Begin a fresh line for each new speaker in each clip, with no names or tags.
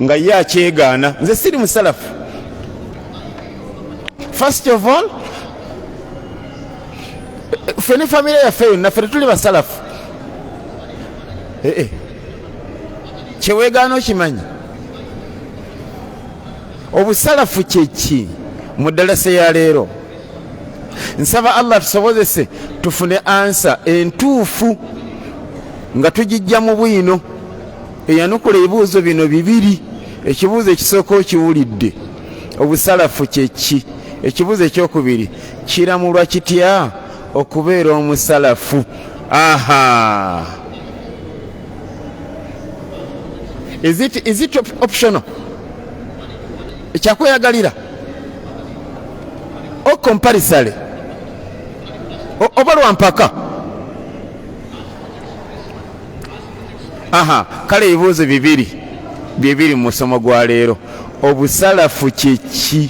nga ye akyegaana. Nze siri musalafu. First of all, ffe ne famire yaffe yonna ffe tetuli basalafu. Kyeweegaana okimanyi? Obusalafu kyeki mu ddalasa ya leero? Nsaba Allah tusobozese tufune ansa entuufu nga tugijja mu bwino. Eyanukula ebibuuzo bino bibiri. Ekibuuzo ekisooka okiwulidde. Obusalafu kyeki? Ekibuuzo ekyokubiri, kiramulwa kitya okubeera omusalafu? Aha. Is it optional? Ekyakweyagalira o compulsory oba lwampaka? Aha, kale ebibuuzo bibiri mu musomo gwa leero. Obusalafu kyeki?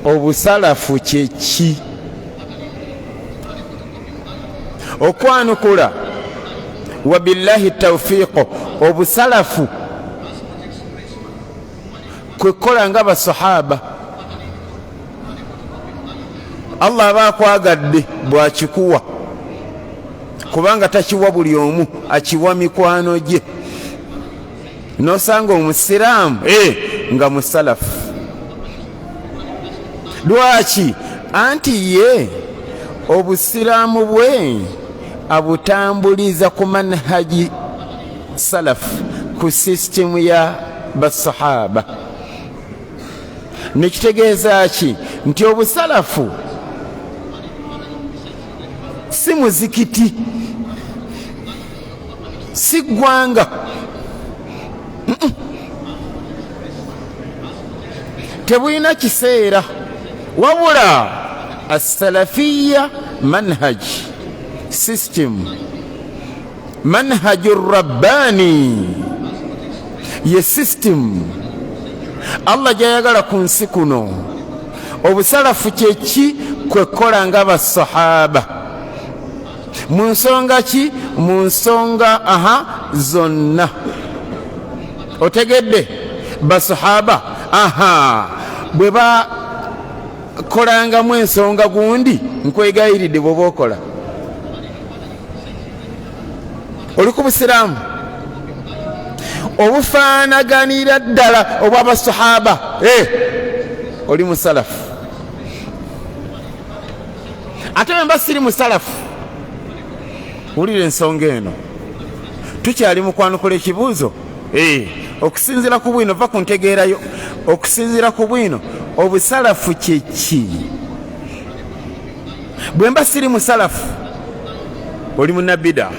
Obusalafu kyeki? Okwanukula wabillahi tawfiiqo. Obusalafu kwekola nga basahaba. Allah aba akwagadde bwakikuwa, kubanga takiwa buli omu, akiwa mikwano gye. Nosanga omusiraamu nga musalafu. Lwaki? Anti ye obusiraamu bwe abutambuliza ku manhaji salaf, ku system ya basahaba. Nekitegeeza ki? Nti obusalafu si muzikiti, si ggwanga. Tebulina kiseera, wabula as-salafiyya manhaj, system, manhaju rabbani, ye system Allah gyayagala ku nsi kuno. Obusalafu kyeki? Kwekola nga basahaba. Mu nsonga ki? Mu nsonga zonna. Otegedde? Basahaba bwe bakolangamu ensonga gundi, nkwegayiridde bw'oba okola. Oli ku busiraamu obufaanaganira ddala obw'abasahaba, oli musalafu. Ate bwe mba siri musalafu, wulira ensonga eno. Tukyali mu kwanukula ekibuuzo. Okusinziira ku bwino, va ku ntegeerayo. Okusinziira ku bwino, obusalafu kyeki? Bwe mba siri musalafu, oli munnabida.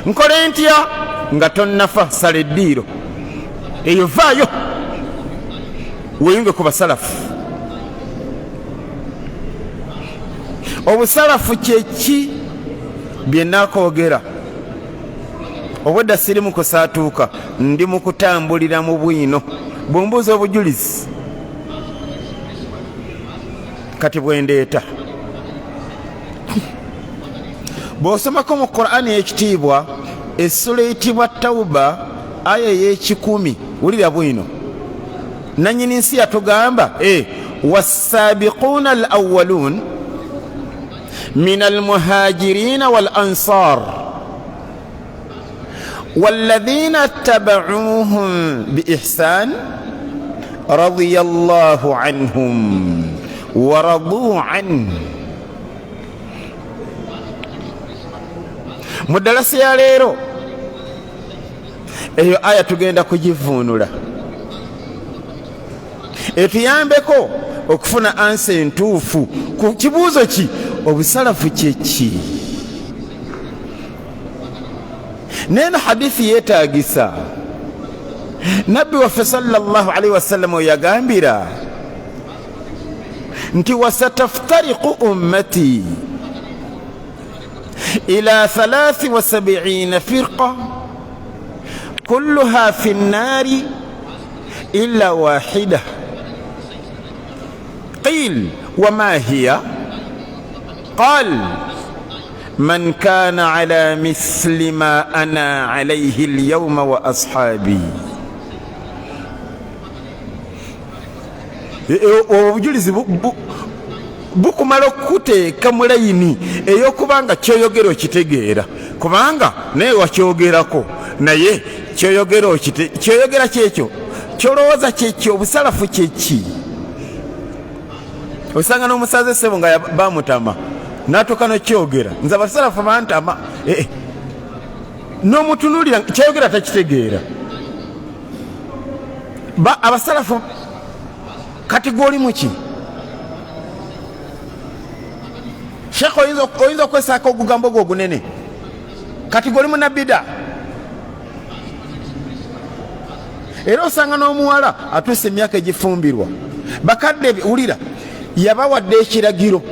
Nkole ntya? Nga tonnafa, sala eddiiro eyo, vaayo weyunge ku basalafu. Obusalafu kyeki? Bye nakoogera. Obwedda siri mu kusaatuuka, ndi mu kutambulira mu bwino. Bw'ombuuza obujulizi, kati bwendeeta. Bw'osomako mu Qur'ani ekitiibwa essula eyitibwa Tawba aya y'ekikumi, wulira bwino. Nannyini nsi yatugamba wassaabiquuna al-awwaluun min al-muhaajiriina wal-ansaar والذين اتبعوهم بإحسان رضي الله عنهم ورضوا عنه. mu ddalasa ya leero eyo aya tugenda kugivuunula, etuyambeko okufuna ansa entuufu ku kibuuzo ki? Obusalafu kyeki? Neno hadithi yeetaagisa. Nabbi waffe sallallahu alaihi wasallam yagambira nti wasataftariqu ummati ila 73 firqa kulluha fi nnari illa wahida. قيل وما هي؟ قال من كان على مثل ما أنا عليه اليوم وأصحابي. obujulizi bukumala okuteeka mu layini ey'okubanga kyoyogera okitegeera, kubanga naye wakyogerako, naye kyoyogera kyekyo, kyolowooza kyekyo, obusalafu kyeki. osanga n'omusaze ssebo nga bamutama n'atuuka nokyogera, nze abasalafu bantama, n'omutunuulira kyayogera takitegeera. abasalafu kati gwoli muki? Sheikh oyinza okwesaako ogugambo gwo ogunene, kati gwoli munabida. Era osanga n'omuwala atuuse emyaka egifumbirwa, bakadde wulira yabawadde ekiragiro,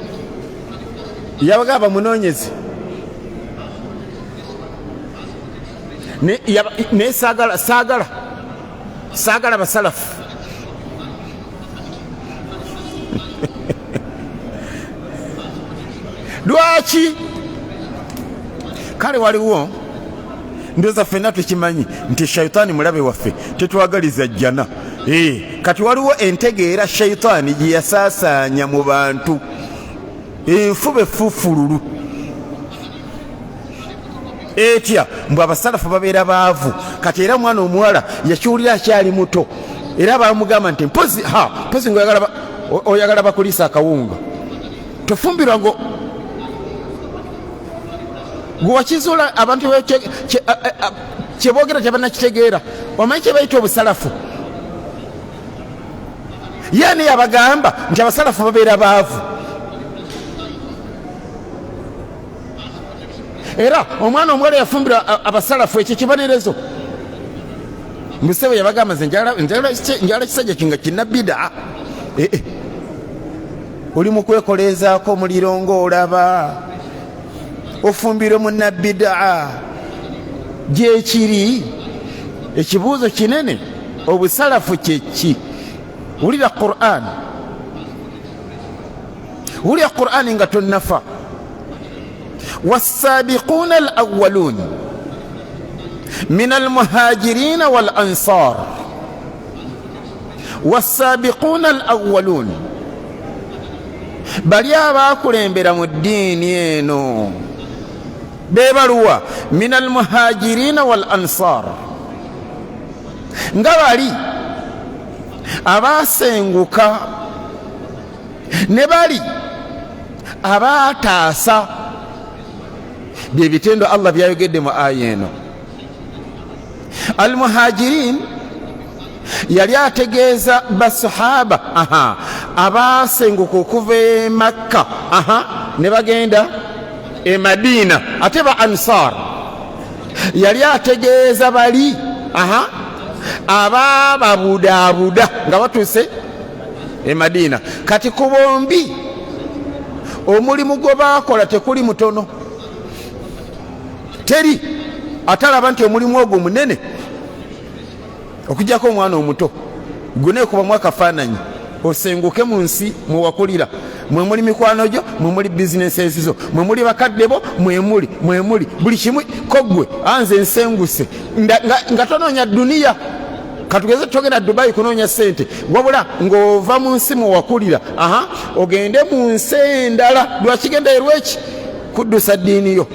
yabagamba munoonyeze, naye saagala basalafu. Lwaki? Kale waliwo ndowooza ffenna tukimanyi nti shayitaani mulabe waffe, tetwagaliza jjana. Kati waliwo entegeera shayitaani gye yasaasaanya mu bantu, enfuba efufululu etya mbw abasalafu babeera baavu. Kati era omwana omuwala yakiwulira akyali muto, era bamugamba nti mpozi oyagala bakuliisa akawunga, tofumbirwa ngo gwewakizuula abantu kyeboogera tebanakitegeera. Omanyi kye bayita obusalafu? Yaani yabagamba nti abasalafu babeera baavu. Era omwana omuwala yafumbira abasalafu, ekyo kibonerezo. Musebe yabagamba nze njagala kisajja kinga kinabida. Oli mu kwekoleezaako muliro ng'olaba, ofumbire munabida. Gyekiri ekibuuzo kinene, obusalafu kyeki? Wulira Qur'an, wulira Qur'an nga tonnafa. والسابقون الأولون من المهاجرين والأنصار، والسابقون الأولون bali abakulembera mu ddiini eno bebaluwa min almuhajirina wal ansar, nga bali abasenguka ne bali abaataasa. byebitendo Allah byayogedde mu aya eno. Almuhajirin yali ategeeza basahaba abasenguka okuva e Makka ne bagenda e Madina. Ate ba ansar yali ategeeza bali abababudaabuda nga batuuse e Madina. Kati ku bombi omulimu gwe baakola tekuli mutono, teri atalaba nti omulimu ogwo munene okujjako omwana omuto guneekubamu akafaananyi, osenguke mu nsi mwewakulira, mwe muli mikwano gyo, mwe muli bizinesi ezizo, mwe muli bakadde bo, mwe muli buli kimu. Koggwe anze nsenguse nga tonoonya duniya, katugeze togenda Dubai kunoonya sente, wabula ng'ova mu nsi mwewakulira ogende mu nsi endala. Lwakigenda erweki kuddusa ddiini yo.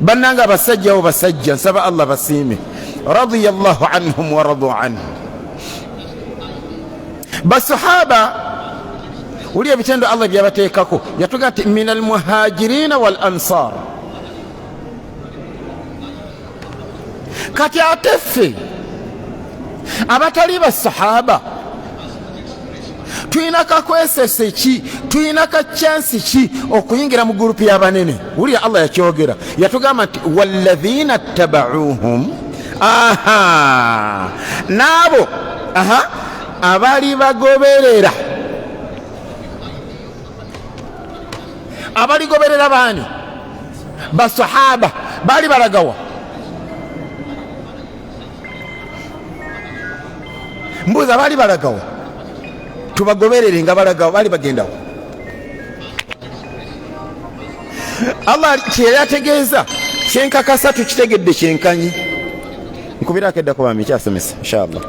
Bannanga abasajja basajja, nsaba Allah basiime. Radiyallahu anhum wa radu anhu. Basahaba uli ebitendo Allah byabateekako, yatuga nti min almuhajirina wal ansar. Kati ate ffe abatali basahaba tuyina kakwesese ki, tuyina kachansi ki okuyingira mu gurupu y'abanene? Wulira Allah yakyogera, yatugamba nti walladhina ttabauhum, naabo abali bagoberera. Abaligoberera baani? Basahaba. Bali balagawa? Mbuuza, bali balagawa? Tubagoberere nga balagawa, bali bagendawo? Allah kyeyali ategeeza kyenkakasa tukitegedde kyenkanyi. Nkubirako eddako bami kyasomesa inshallah.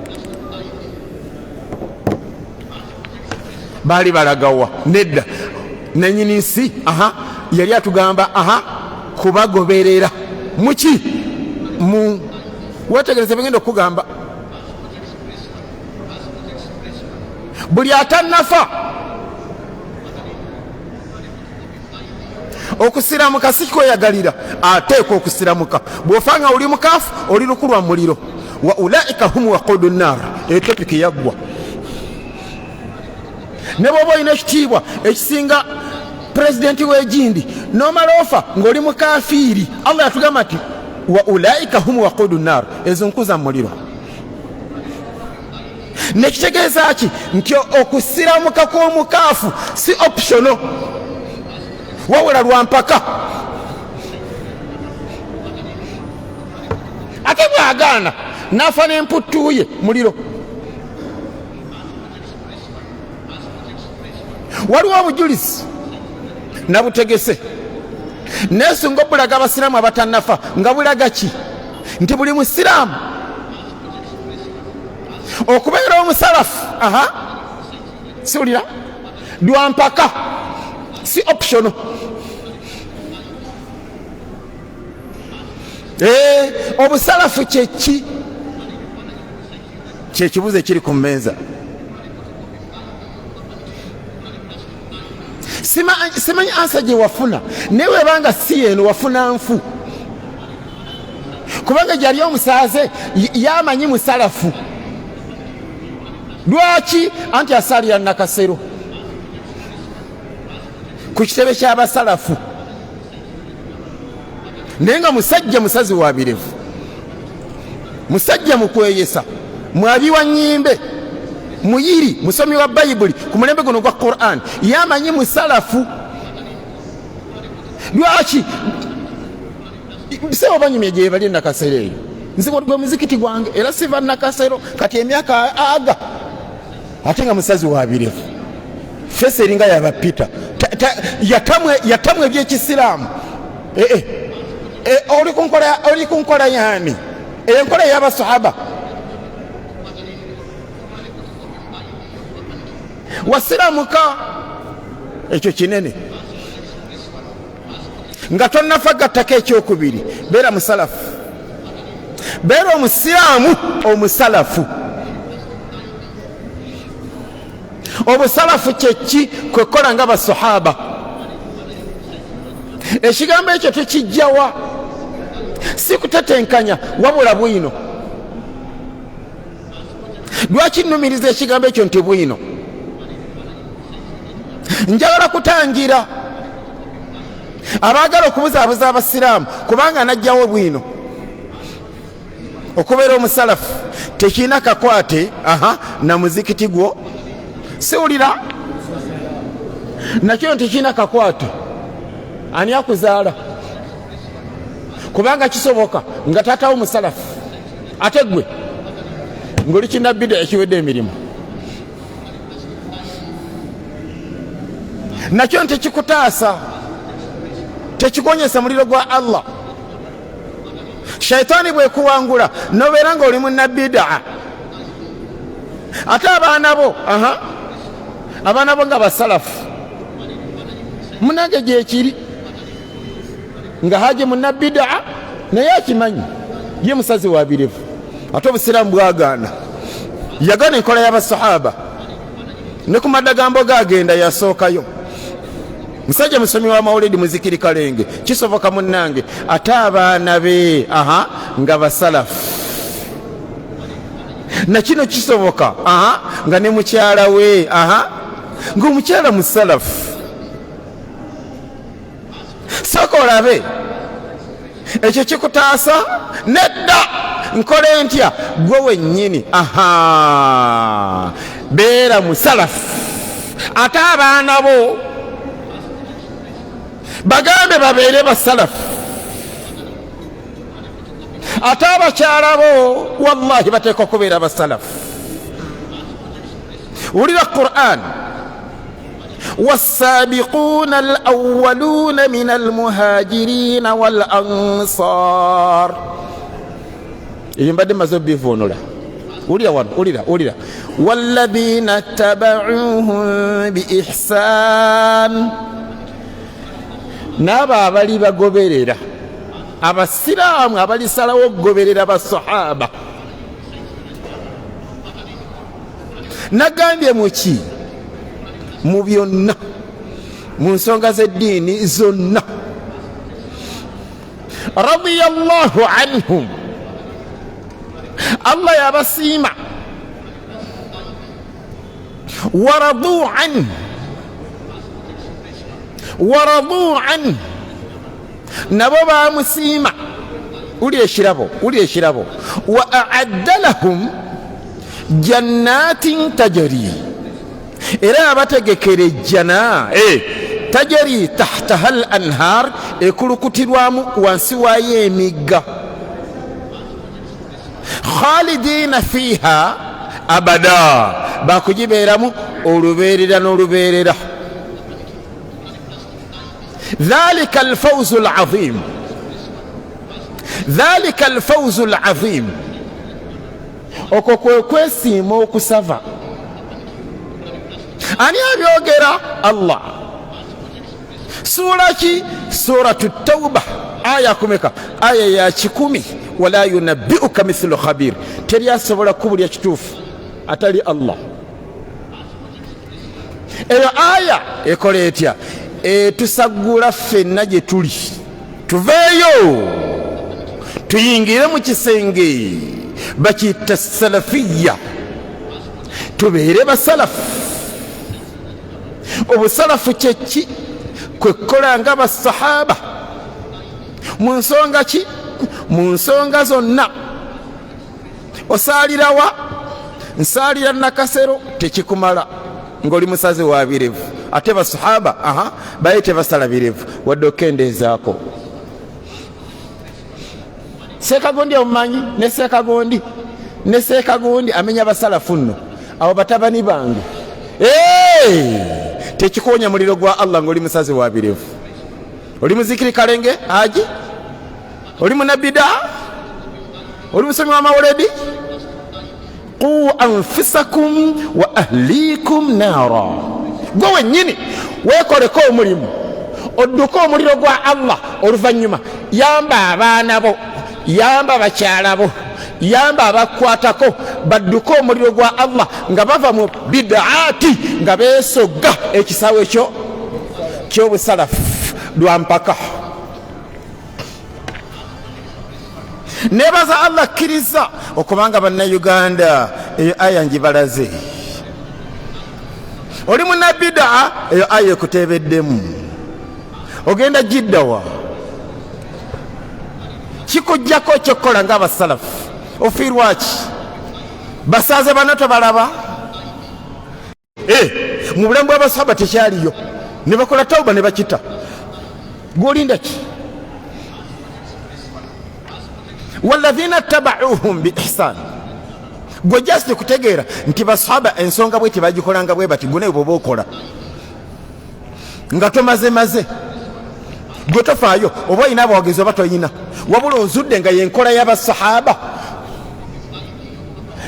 Baali balagawa nedda nanyini nsi yali atugamba kubagoberera muki mu wetegereze bigenda okugamba buli atannafa okusiramuka si kweyagalira ateekwa okusiramuka bw'ofanga oli mukaafu oli lukulwa muliro wa ulaika hum waqudu nnar etopiki yaggwa ne bw'oba olina ekitiibwa ekisinga pulezidenti w'egindi n'omala ofa ng'oli mukafiiri Allah yatugamba nti wa ulaika hum waqudu nnar ezo nkuza muliro nekitegeeza ki nti okusiramuka kw'omukaafu si optional wawula lwampaka ate bw'agaana n'afa n'emputtuuye muliro. Waliwo obujulizi nabutegese nesunga obulaga abasiraamu abatannafa nga bulaga ki nti buli musiraamu okubeera omusalafu siwulira lwampaka si optional. Obusalafu kyeki kyekibuzo ekiri ku mmeeza. Simanyi ansa gye wafuna naye webanga si eno wafuna nfu kubanga gyali omusaaze yamanyi musalafu. Lwaki? Anti asalira nakasero ku kitebe ky'abasalafu naye nga musajja musazi wa birevu, musajja mukweyesa, mwabi wa nnyimbe, muyiri, musomi wa bayibuli ku mulembe guno gwa Quran yamanyi musalafu. Lwaki? Bisebo banyumye gye bali nakasero eyo nze gwe muzikiti gwange era siva nakasero kati emyaka aga ate nga musazi wa birevu fesi eringa yabapita yatamwe ebyekisiraamu. Oli ku nkola yani enkola y'abasahaba wasiramuka ekyo kinene nga tonnafa gattako ekyokubiri beera musalafu, beera omusiraamu omusalafu. Obusalafu kyeki kwekola nga basahaba. Ekigambo ekyo tekijjawa si kutetenkanya wabula bwino. Lwaki nnumiriza ekigambo ekyo nti bwino? Njagala kutangira abaagala okubuzaabuza abasiraamu kubanga najjawo bwino. Okubeera omusalafu tekirina kakwate na muzikiti gwo siwulira nakyo tekirina kakwate ani akuzaala kubanga kisoboka nga taatawo musalafu ate gwe ng'oli kinabida ekiwedde emirimu. Nakyo tekikutaasa, tekikonyesa muliro gwa Allah. Shaitani bwekuwangula nobeera ng'oli munnabidaa ate abaana bo nga basalafu munange gyekiri nga haje munnabidaa naye akimanyi ye musazi wa birevu. Ate obusiraamu bwagaana yagana enkola y'abasahaba ne ku madagambo gagenda yasookayo. Musajja musomi wa mawulidi muzikiri kalenge kisoboka munnange ate abaana be nga basalafu. Na kino kisoboka nga ne mukyala we ng'omukyala musalafu. Sooka olabe ekyo kikutaasa nedda nkole ntya gwe wennyini beera musalafu. Ate abaana bo bagambe babeere basalafu. Ate abakyala bo wallahi bateekwa okubeera basalafu. Wulira Quran والسابقون الأولون من المهاجرين والأنصار يمبدي مزوبي فونولا وليلا والذين اتبعوهم بإحسان نابا بالي بغوبريرا abasiraamu abalisalawo okugoberera basahaba nagambye muki mu byonna mu nsonga z'eddiini zonna radiyallahu anhum Allah yabasiima waradu anhu nabo bamusiima uli ekirabo wa a'adda lahum jannatin tajri era abategekera ejjana tajri tahtaha al anhar ekulukutirwamu wansi waayo emigga khalidina fiha abada bakugibeeramu olubeerera n'olubeerera ذلك الفوز العظيم okwo kwe kwesiima okusava ani abyogera Allah sura ki suratu tauba aya kumeka aya ya 10 wala yunabbiuka mithlu khabir teri asobola kubulya kituufu atali Allah eyo aya ekola etya tusagula ffenna gye tuli tuveeyo tuyingire mu kisenge bakiyita salafiya tubeere basalafu obusalafu kyeki kwekola nga basahaba mu nsonga ki mu nsonga zonna osaalirawa nsaalira nakasero tekikumala ng'oli musazi wa birevu ate basahaba baye tebasala birevu wadde okendeezaako Sekagondi omumanyi ne Sekagondi amenya basalafu nno abo batabani bange tekikonya muliro gwa Allah ng'oli musazi wa birevu oli muzikiri kalenge aji oli munabida oli musomi wa mawuledi qu anfusakum wa ahlikum nara gwe wennyini weekoleko omulimu odduka omuliro gwa Allah oluvannyuma yamba abaana bo yamba bakyala bo yamba abakwatako badduka omuliro gwa Allah nga bava mu bid'aati nga beesogga ekisaawe ekyo ky'obusalafu lwampaka nebaza Allah kkiriza okubanga bannayuganda eyo aya njibalaze oli munabida eyo aya ekuteebeddemu ogenda jiddawa kikujjako ekyokukola ng'abasalafu ofiirwaki basaze bano tobalaba mu bulamu bw'abasahaba tekyaliyo ne bakola tawuba ne bakita gwolinda ki walladhina tabauhum bi ihsan gwe just kutegeera nti basahaba ensonga bwe tebagikolanga bwe bati gune bwoba okola nga tomaze gwe tofaayo oba olina abawagizi oba toyina wabula ozudde nga yenkola y'abasahaba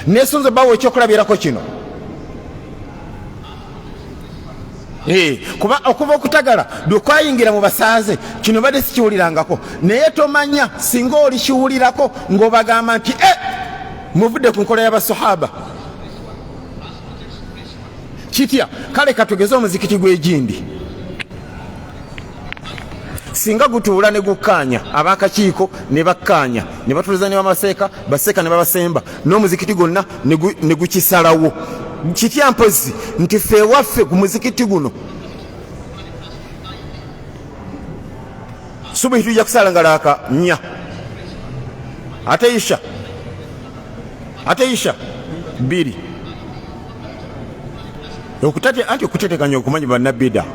nesunze bawo ekyokulabirako kino kuba okuva okutagala lwekwayingira mu basaaze kino badde sikiwulirangako naye tomanya singa oli kiwulirako ng'obagamba nti muvudde ku nkola y'abasahaba kitya kale katugeze omuzikiti gw'egindi singa gutuula ne gukkaanya ab'akakiiko ne bakkaanya ne batuliza ne bamaseeka baseeka ne babasemba n'omuzikiti gwonna ne gukisalawo kitya mpozi nti ffe ewaffe ku muzikiti guno subuhi tujja kusala ngalaaka 4 ate isha 2 anti okutetekanya okumanyi bannabida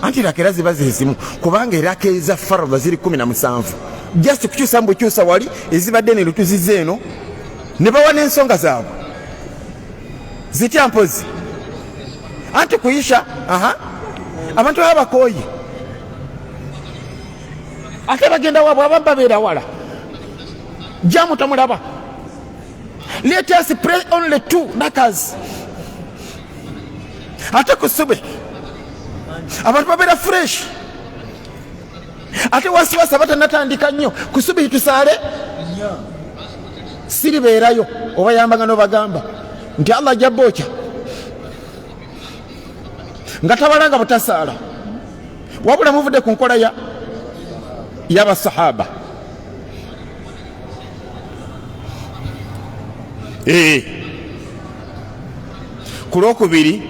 anti rakera ziba zezimu kubanga eraka eza faradha ziri 17 just kukyusa mbukyusa wali ezibadde ne lutuzize eno ne bawa n'ensonga zaabwe zitya mpozi anti kuyisha abantu abakoyi ate bagenda wabwe abamba beera wala jamu tamulaba. Let us pray only 2 rakas ate kusube abantu babeera fresh ate wasiwasi abatanatandika nnyo kusubihi tusaale siribeerayo obayambaga n'obagamba nti Allah ajja bookya nga tabalanga butasaala wabula muvudde ku nkola y'abasahaba. Ku lwokubiri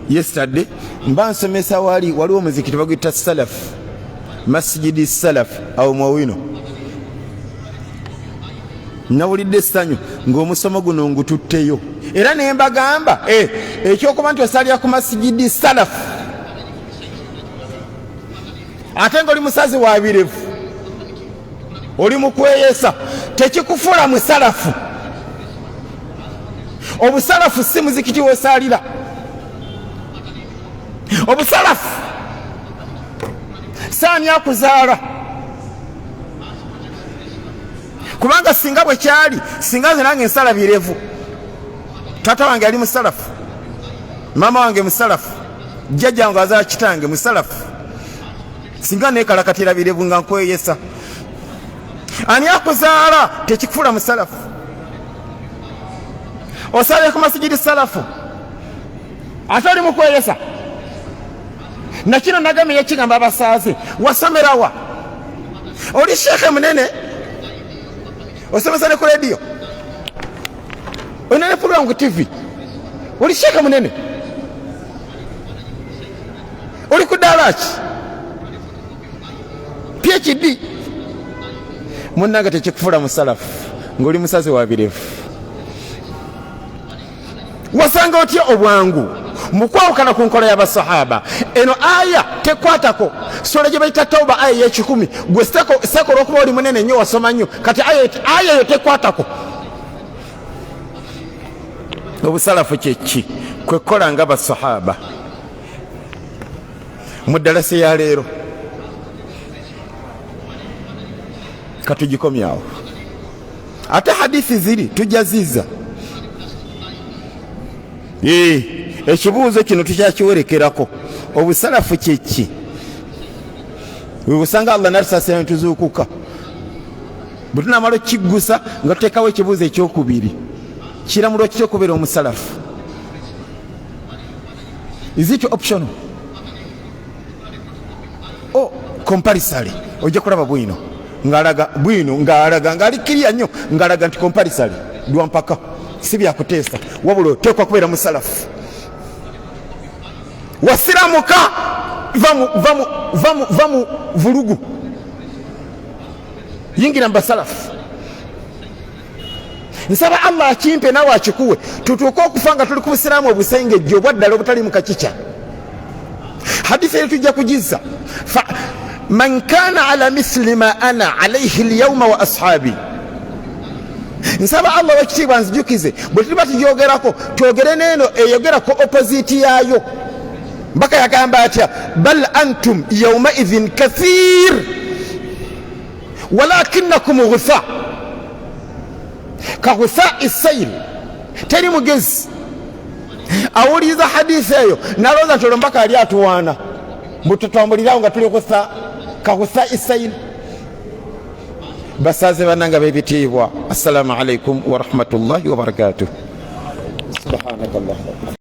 yesterday mba nsomesa waliwo omuzikiti baguyita salaf masjidi salaf awo mwawino nawulidde essanyu ng'omusomo guno ngututteyo era ne mbagamba ekyokuba nti osalira ku masjidi salaf ate ng'oli musazi wa birevu oli mu kweyesa tekikufuula musalafu. Obusalafu si muzikiti wesalira, obusalafu saani akuzaala kubanga singa bwe kyali singa nze nange nsala birevu taata wange ali musalafu, mama wange musalafu, jjajja wange azaala kitange musalafu, singa neekalakatira birevu nga nkweyesa ani akuzaala tekikufuula musalafu. Osalira ku masjidi salafu ate oli mukweyesa nakino nagambye ekigamba abasaaze wasomerawa oli sheekhe munene osomesa ne ku rediyo olina ne program ku TV oli sheekhe munene oli ku ddaala ki PhD munnanga tekikufuula musalafu ng'oli musazi wa birevu. Wasanga otya obwangu mukwawukana ku nkola y'abasahaba. Eno aya tekwatako sura gye bayita Tauba aya y'ekikumi gwe sekola okuba oli munene nnyo wasoma nnyo kati aya eyo tekwatako. Obusalafu kyeki kwekola nga basahaba mu ddalasa ya leero katugikomyawo ate hadithi ziri tujaziza. Ekibuuzo kino tukyakiwerekerako obusalafu kyeki webusanga Allah natusasira netuzuukuka bwe tunamala okikigusa nga tuteekawo ekibuuzo ekyokubiri kiramulo kyokubeera omusalafu. Is it optional? Compulsory. Ojja kulaba bwino ng'alaga ng'alikiriya nnyo ng'alaga nti compulsory lwampaka si byakuteesa wabula oteekwa kubeera musalafu. Wasiramuka va mu vulugu yingira mu basalafu. Nsaba Allah akimpe naawe akikuwe tutuuke okufa nga tuli ku busiraamu obusengejja obwaddala obutali mu kakica. Hadithi eyo tujja kugiza man kana ala misli ma ana alayhi alyawma wa ashabi. Nsaba Allah wekitiibwa nzijukize bwe tuliba tugyogerako twogere neeno eyogerako opposite yaayo. Mbaka yagamba atya bal antum yawma idhin kathir walakinakum ghutha ka ghutha isayl. Teri mugezi awuliza hadithi eyo nalooza nti olwo mbaka ali atuwaana mbututambulirawo nga tuli ka ghutha isayl. Basaze bananga b'ebitiibwa, assalamu alaikum wa rahmatullahi wa barakatuh. Subhanakallah.